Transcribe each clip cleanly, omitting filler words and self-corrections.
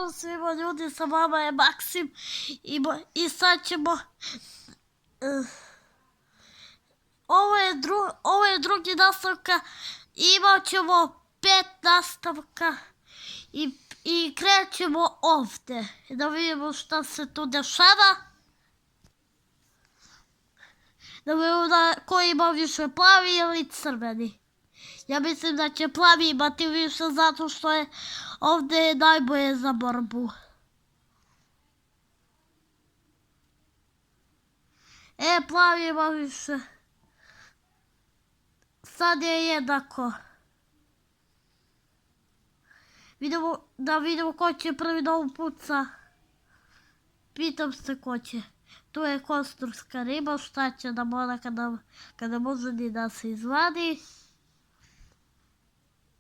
Pozdrav svima ljudi, sa vama je Maksim i sad ćemo... Ovo je drugi nastavka, imat ćemo 5 nastavka i krećemo ovdje. Da vidimo šta se tu dešava. Da vidimo ko ima više, plavi ili crveni. Ja mislim da će plavi imati više zato što je ovdje najbolje za borbu. Plavi ima više. Sad je jednako. Da vidimo ko će prvi da upuca. Pitam se ko će. Tu je kosturska riba, šta će da mora kada može ni da se izvadi.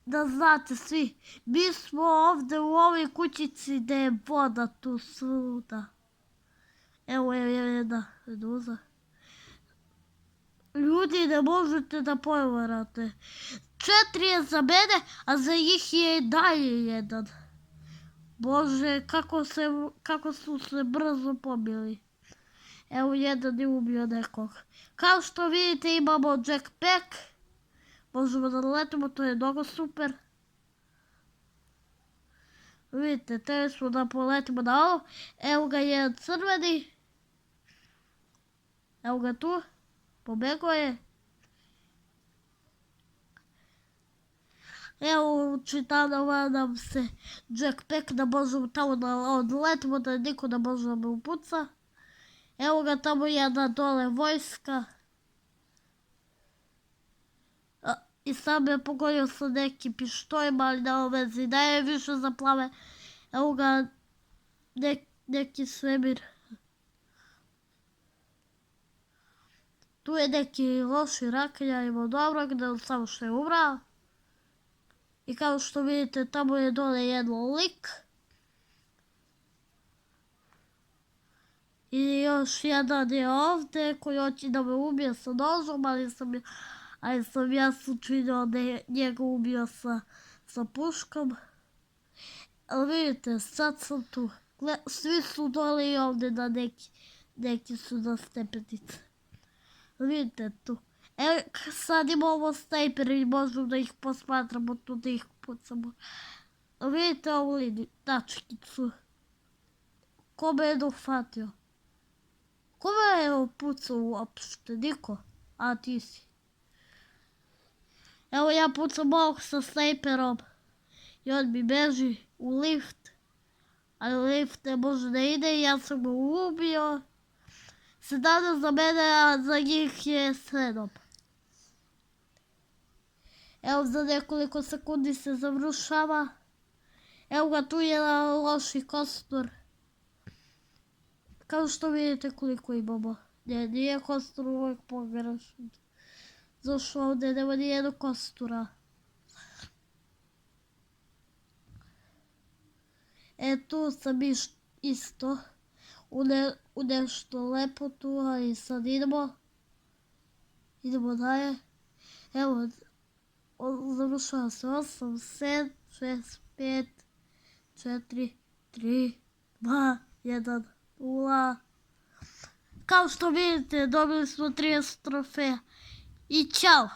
Da znate svi, mi smo ovdje u ovoj kućici gdje je voda tu svuda. Evo je jedna meduza. Ljudi, ne možete da povarate. 4 je za mene, a za njih je dalje jedan. Bože, kako su se brzo pobili. Evo, jedan je ubio nekog. Kao što vidite, imamo jetpack. Možemo da letimo, to je mnogo super. Vidite, te smo da poletimo na ovo. Evo ga jedan crveni. Evo ga tu. Pobegao je. Evo, učitava nam se jetpack da možemo tamo da odletimo, da niko ne može da me upuca. Evo ga tamo jedna dole vojska. I sam je pogodio sa nekim pištojima, ali nema veze. Da je više za plave. Evo ga neki svemir. Tu je neki loši rakelja, ima dobro, gdje samo što je umrao. I kao što vidite, tamo je dole jedan lik. I još jedan je ovdje koji hoće da me ubije sa nožom, ali sam ja slučajno njega ubio sa puškom. Ali vidite, sad sam tu. Svi su dole i ovdje da neki su na stepenici. Vidite tu. Sad imamo snajper i možemo da ih posmatramo tu, da ih pucamo. Vidite ovu tačkicu. Ko me je dohvatio? Ko me je pucao uopšte? Niko? A ti si. Evo ja pucam ovog sa snajperom. I on mi beži u lift. Ali lift ne može da ide i ja sam ga ubio. 17 za mene, a za njih je 7. Evo za nekoliko sekundi se završava. Evo ga tu je loši kostur. Kao što vidite koliko imamo. Nije kostur uvijek pogrešan. Zašto ovdje nema nijednog kostura. Tu sam isto u nešto lepo tu, ali sad idemo dalje. Evo, završava se 8, 7, 6, 5, 4, 3, 2, 1, 0. Kao što vidite, dobili smo 30 trofeja. I čao!